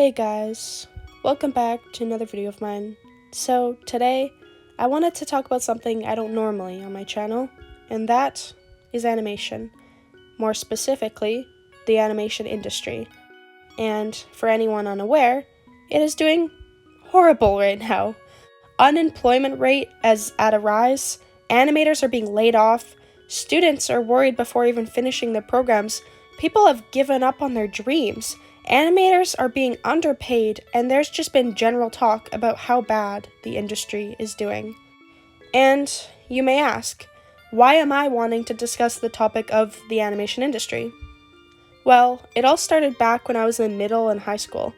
Hey guys, welcome back to another video of mine. So today, I wanted to talk about something I don't normally on my channel, and that is animation. More specifically, the animation industry. And for anyone unaware, it is doing horrible right now. Unemployment rate is at a rise, animators are being laid off, students are worried before even finishing their programs, people have given up on their dreams. Animators are being underpaid, and there's just been general talk about how bad the industry is doing. And you may ask, why am I wanting to discuss the topic of the animation industry? Well, it all started back when I was in middle and high school.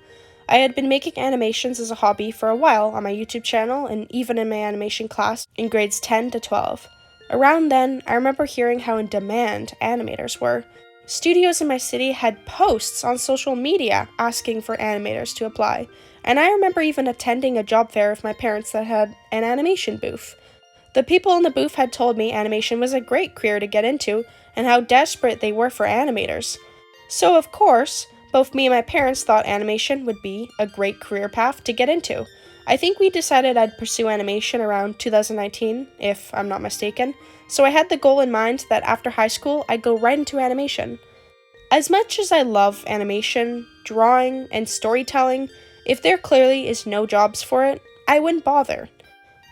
I had been making animations as a hobby for a while on my YouTube channel and even in my animation class in grades 10 to 12. Around then, I remember hearing how in demand animators were. Studios in my city had posts on social media asking for animators to apply, and I remember even attending a job fair with my parents that had an animation booth. The people in the booth had told me animation was a great career to get into and how desperate they were for animators. So of course, both me and my parents thought animation would be a great career path to get into. I think we decided I'd pursue animation around 2019, if I'm not mistaken, so I had the goal in mind that after high school, I'd go right into animation. As much as I love animation, drawing, and storytelling, if there clearly is no jobs for it, I wouldn't bother.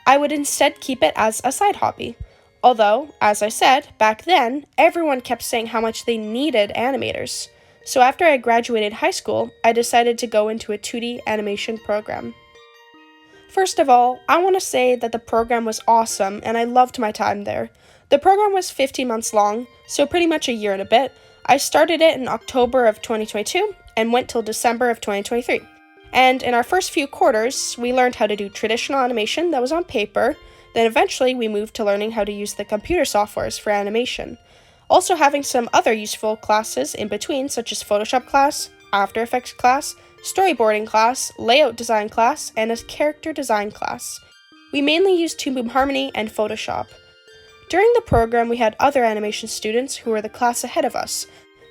I would instead keep it as a side hobby. Although, as I said, back then, everyone kept saying how much they needed animators. So after I graduated high school, I decided to go into a 2D animation program. First of all, I want to say that the program was awesome and I loved my time there. The program was 15 months long, so pretty much a year and a bit. I started it in October of 2022 and went till December of 2023. And in our first few quarters, we learned how to do traditional animation that was on paper. Then eventually we moved to learning how to use the computer softwares for animation. Also having some other useful classes in between, such as Photoshop class, After Effects class, storyboarding class, layout design class, and a character design class. We mainly used Toon Boom Harmony and Photoshop. During the program, we had other animation students who were the class ahead of us,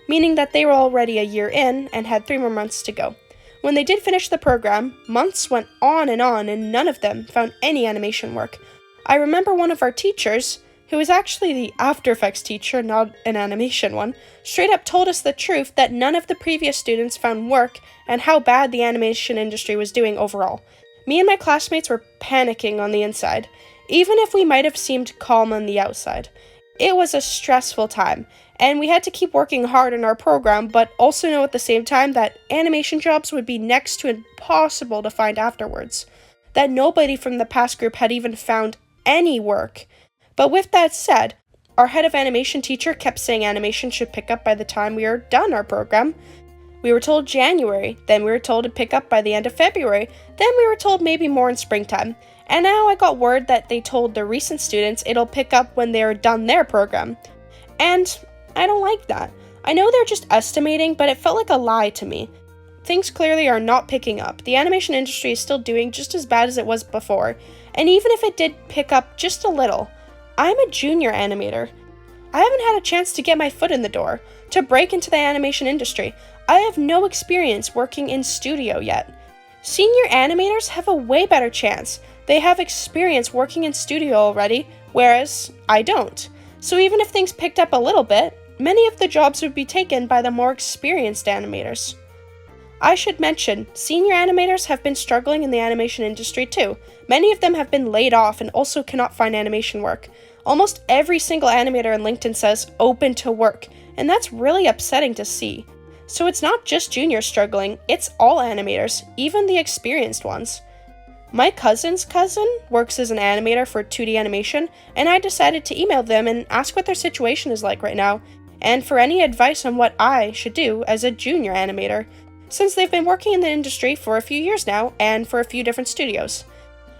meaning that they were already a year in and had 3 more months to go. When they did finish the program, months went on and none of them found any animation work. I remember one of our teachers, who was actually the After Effects teacher, not an animation one, straight up told us the truth that none of the previous students found work and how bad the animation industry was doing overall. Me and my classmates were panicking on the inside, even if we might have seemed calm on the outside. It was a stressful time, and we had to keep working hard in our program, but also know at the same time that animation jobs would be next to impossible to find afterwards. That nobody from the past group had even found any work. But with that said, our head of animation teacher kept saying animation should pick up by the time we were done our program. We were told January, then we were told to pick up by the end of February, then we were told maybe more in springtime. And now I got word that they told the recent students it'll pick up when they're done their program. And I don't like that. I know they're just estimating, but it felt like a lie to me. Things clearly are not picking up. The animation industry is still doing just as bad as it was before. And even if it did pick up just a little, I'm a junior animator. I haven't had a chance to get my foot in the door, to break into the animation industry. I have no experience working in studio yet. Senior animators have a way better chance. They have experience working in studio already, whereas I don't. So even if things picked up a little bit, many of the jobs would be taken by the more experienced animators. I should mention, senior animators have been struggling in the animation industry too. Many of them have been laid off and also cannot find animation work. Almost every single animator on LinkedIn says open to work, and that's really upsetting to see. So it's not just juniors struggling, it's all animators, even the experienced ones. My cousin's cousin works as an animator for 2D animation, and I decided to email them and ask what their situation is like right now, and for any advice on what I should do as a junior animator, since they've been working in the industry for a few years now and for a few different studios.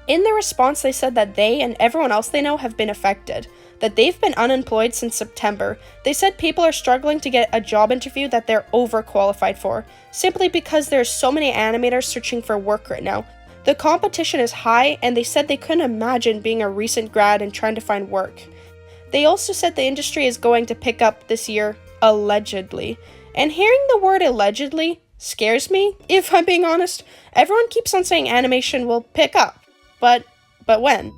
In their response, they said that they and everyone else they know have been affected, that they've been unemployed since September. They said people are struggling to get a job interview that they're overqualified for, simply because there's so many animators searching for work right now. The competition is high, and they said they couldn't imagine being a recent grad and trying to find work. They also said the industry is going to pick up this year, allegedly. And hearing the word allegedly scares me, if I'm being honest. Everyone keeps on saying animation will pick up, but when?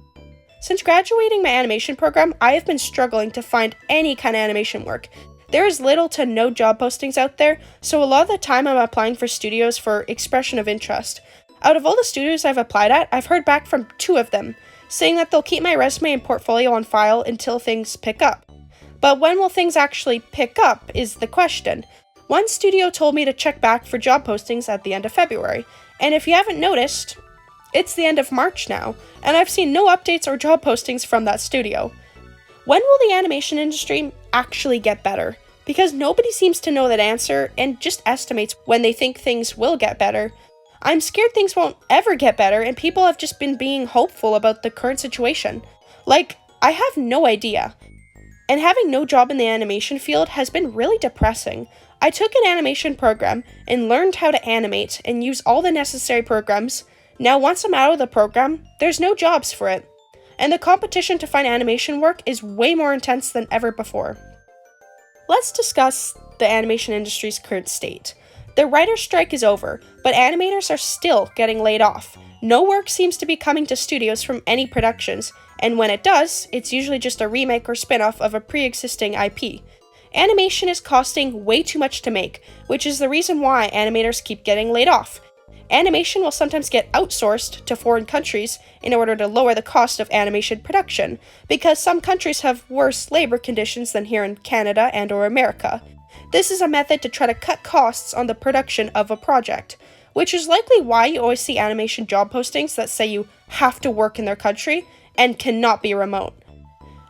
Since graduating my animation program, I have been struggling to find any kind of animation work. There is little to no job postings out there, so a lot of the time I'm applying for studios for expression of interest. Out of all the studios I've applied at, I've heard back from 2 of them, saying that they'll keep my resume and portfolio on file until things pick up. But when will things actually pick up is the question. One studio told me to check back for job postings at the end of February, and if you haven't noticed, it's the end of March now, and I've seen no updates or job postings from that studio. When will the animation industry actually get better? Because nobody seems to know that answer and just estimates when they think things will get better. I'm scared things won't ever get better, and people have just been being hopeful about the current situation. Like, I have no idea. And having no job in the animation field has been really depressing. I took an animation program and learned how to animate and use all the necessary programs. Now, once I'm out of the program, there's no jobs for it. And the competition to find animation work is way more intense than ever before. Let's discuss the animation industry's current state. The writer's strike is over, but animators are still getting laid off. No work seems to be coming to studios from any productions, and when it does, it's usually just a remake or spin-off of a pre-existing IP. Animation is costing way too much to make, which is the reason why animators keep getting laid off. Animation will sometimes get outsourced to foreign countries in order to lower the cost of animation production, because some countries have worse labor conditions than here in Canada and/or America. This is a method to try to cut costs on the production of a project, which is likely why you always see animation job postings that say you have to work in their country and cannot be remote.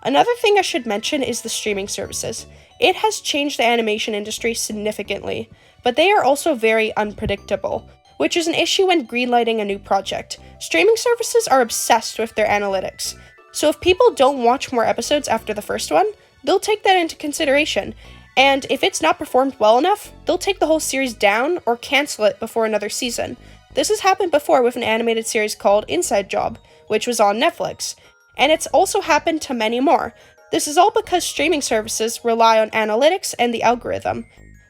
Another thing I should mention is the streaming services. It has changed the animation industry significantly, but they are also very unpredictable, which is an issue when greenlighting a new project. Streaming services are obsessed with their analytics, so if people don't watch more episodes after the first one, they'll take that into consideration, and if it's not performed well enough, they'll take the whole series down or cancel it before another season. This has happened before with an animated series called Inside Job, which was on Netflix, and it's also happened to many more. This is all because streaming services rely on analytics and the algorithm.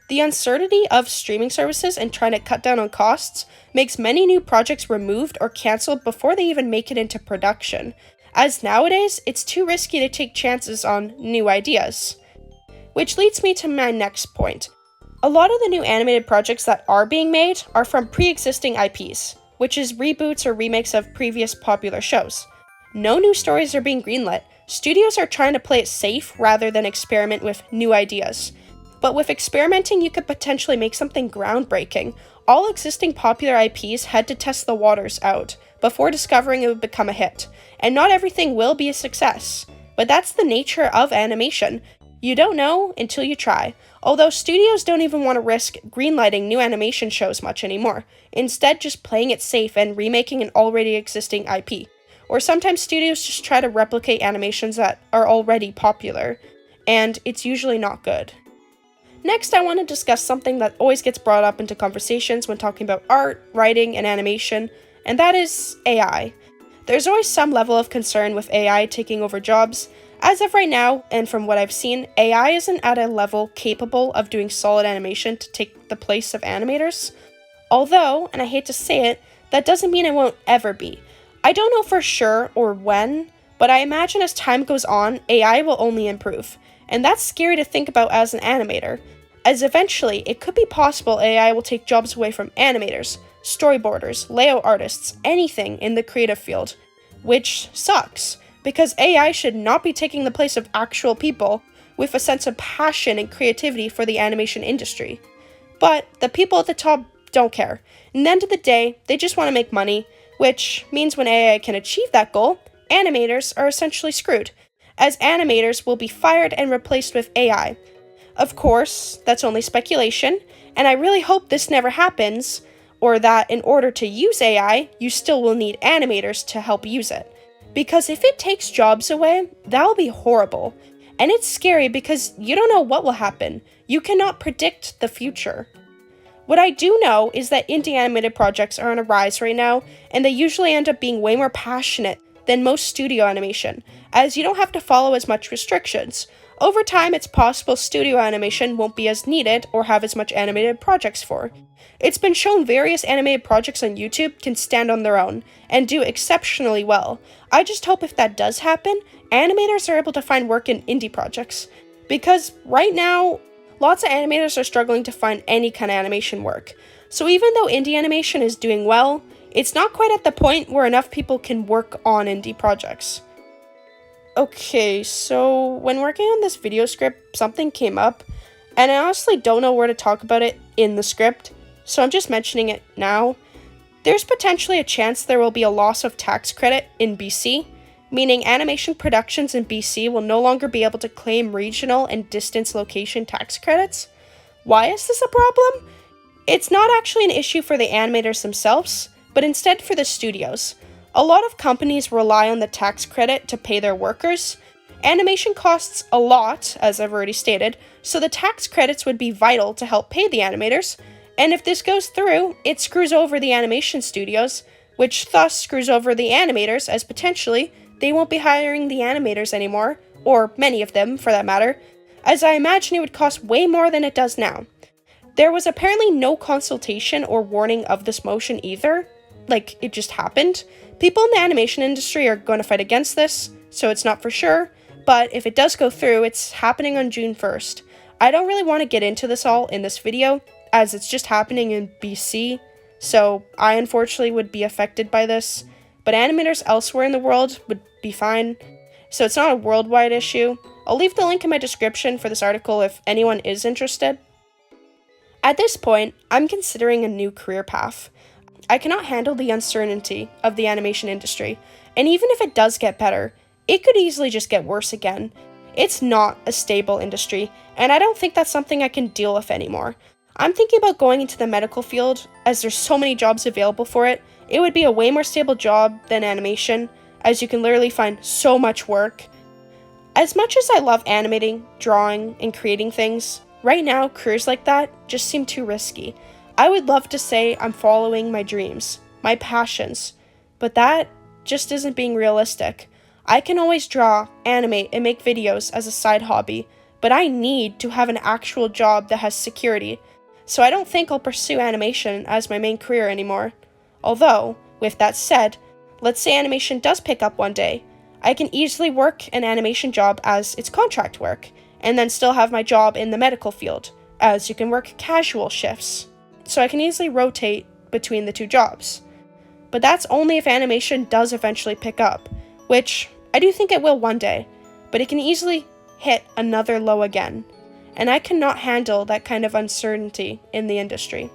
The uncertainty of streaming services and trying to cut down on costs makes many new projects removed or cancelled before they even make it into production, as nowadays it's too risky to take chances on new ideas. Which leads me to my next point. A lot of the new animated projects that are being made are from pre-existing IPs, which is reboots or remakes of previous popular shows. No new stories are being greenlit. Studios are trying to play it safe rather than experiment with new ideas. But with experimenting, you could potentially make something groundbreaking. All existing popular IPs had to test the waters out before discovering it would become a hit, and not everything will be a success. But that's the nature of animation. You don't know until you try, although studios don't even want to risk greenlighting new animation shows much anymore, instead just playing it safe and remaking an already existing IP. Or sometimes studios just try to replicate animations that are already popular, and it's usually not good. Next, I want to discuss something that always gets brought up into conversations when talking about art, writing, and animation, and that is AI. There's always some level of concern with AI taking over jobs. As of right now, and from what I've seen, AI isn't at a level capable of doing solid animation to take the place of animators. Although, and I hate to say it, that doesn't mean it won't ever be. I don't know for sure or when, but I imagine as time goes on, AI will only improve. And that's scary to think about as an animator, as eventually it could be possible AI will take jobs away from animators, storyboarders, layout artists, anything in the creative field, which sucks, because AI should not be taking the place of actual people with a sense of passion and creativity for the animation industry. But the people at the top don't care. In the end of the day, they just want to make money, which means when AI can achieve that goal, animators are essentially screwed, as animators will be fired and replaced with AI. Of course, that's only speculation, and I really hope this never happens, or that in order to use AI, you still will need animators to help use it. Because if it takes jobs away, that'll be horrible. And it's scary because you don't know what will happen. You cannot predict the future. What I do know is that indie animated projects are on a rise right now, and they usually end up being way more passionate than most studio animation, as you don't have to follow as much restrictions. Over time, it's possible studio animation won't be as needed or have as much animated projects for. It's been shown various animated projects on YouTube can stand on their own and do exceptionally well. I just hope if that does happen, animators are able to find work in indie projects. Because right now, lots of animators are struggling to find any kind of animation work. So even though indie animation is doing well, it's not quite at the point where enough people can work on indie projects. Okay, so when working on this video script, something came up, and I honestly don't know where to talk about it in the script, so I'm just mentioning it now. There's potentially a chance there will be a loss of tax credit in BC, meaning animation productions in BC will no longer be able to claim regional and distance location tax credits. Why is this a problem? It's not actually an issue for the animators themselves, but instead for the studios. A lot of companies rely on the tax credit to pay their workers. Animation costs a lot, as I've already stated, so the tax credits would be vital to help pay the animators. And if this goes through, it screws over the animation studios, which thus screws over the animators, as potentially they won't be hiring the animators anymore, or many of them for that matter, as I imagine it would cost way more than it does now. There was apparently no consultation or warning of this motion either, like it just happened. People in the animation industry are going to fight against this, so it's not for sure, but if it does go through, it's happening on June 1st. I don't really want to get into this all in this video, as it's just happening in BC, so I unfortunately would be affected by this, but animators elsewhere in the world would be fine, so it's not a worldwide issue. I'll leave the link in my description for this article if anyone is interested. At this point, I'm considering a new career path. I cannot handle the uncertainty of the animation industry, and even if it does get better, it could easily just get worse again. It's not a stable industry, and I don't think that's something I can deal with anymore. I'm thinking about going into the medical field, as there's so many jobs available for it. It would be a way more stable job than animation, as you can literally find so much work. As much as I love animating, drawing, and creating things, right now careers like that just seem too risky. I would love to say I'm following my dreams, my passions, but that just isn't being realistic. I can always draw, animate, and make videos as a side hobby, but I need to have an actual job that has security, so I don't think I'll pursue animation as my main career anymore. Although, with that said, let's say animation does pick up one day, I can easily work an animation job as its contract work, and then still have my job in the medical field, as you can work casual shifts. So I can easily rotate between the two jobs. But that's only if animation does eventually pick up, which I do think it will one day, but it can easily hit another low again, and I cannot handle that kind of uncertainty in the industry.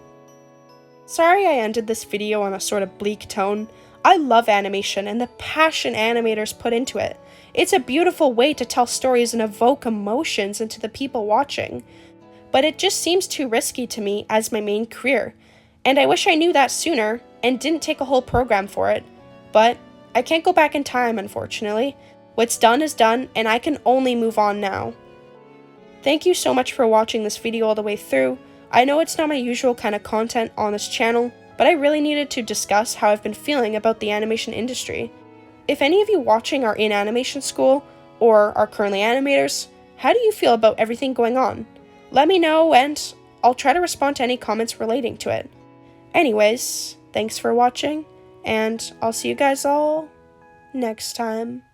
Sorry I ended this video on a sort of bleak tone. I love animation and the passion animators put into it. It's a beautiful way to tell stories and evoke emotions into the people watching. But it just seems too risky to me as my main career, and I wish I knew that sooner and didn't take a whole program for it. But I can't go back in time, unfortunately. What's done is done, and I can only move on now. Thank you so much for watching this video all the way through. I know it's not my usual kind of content on this channel, but I really needed to discuss how I've been feeling about the animation industry. If any of you watching are in animation school, or are currently animators, how do you feel about everything going on? Let me know, and I'll try to respond to any comments relating to it. Anyways, thanks for watching, and I'll see you guys all next time.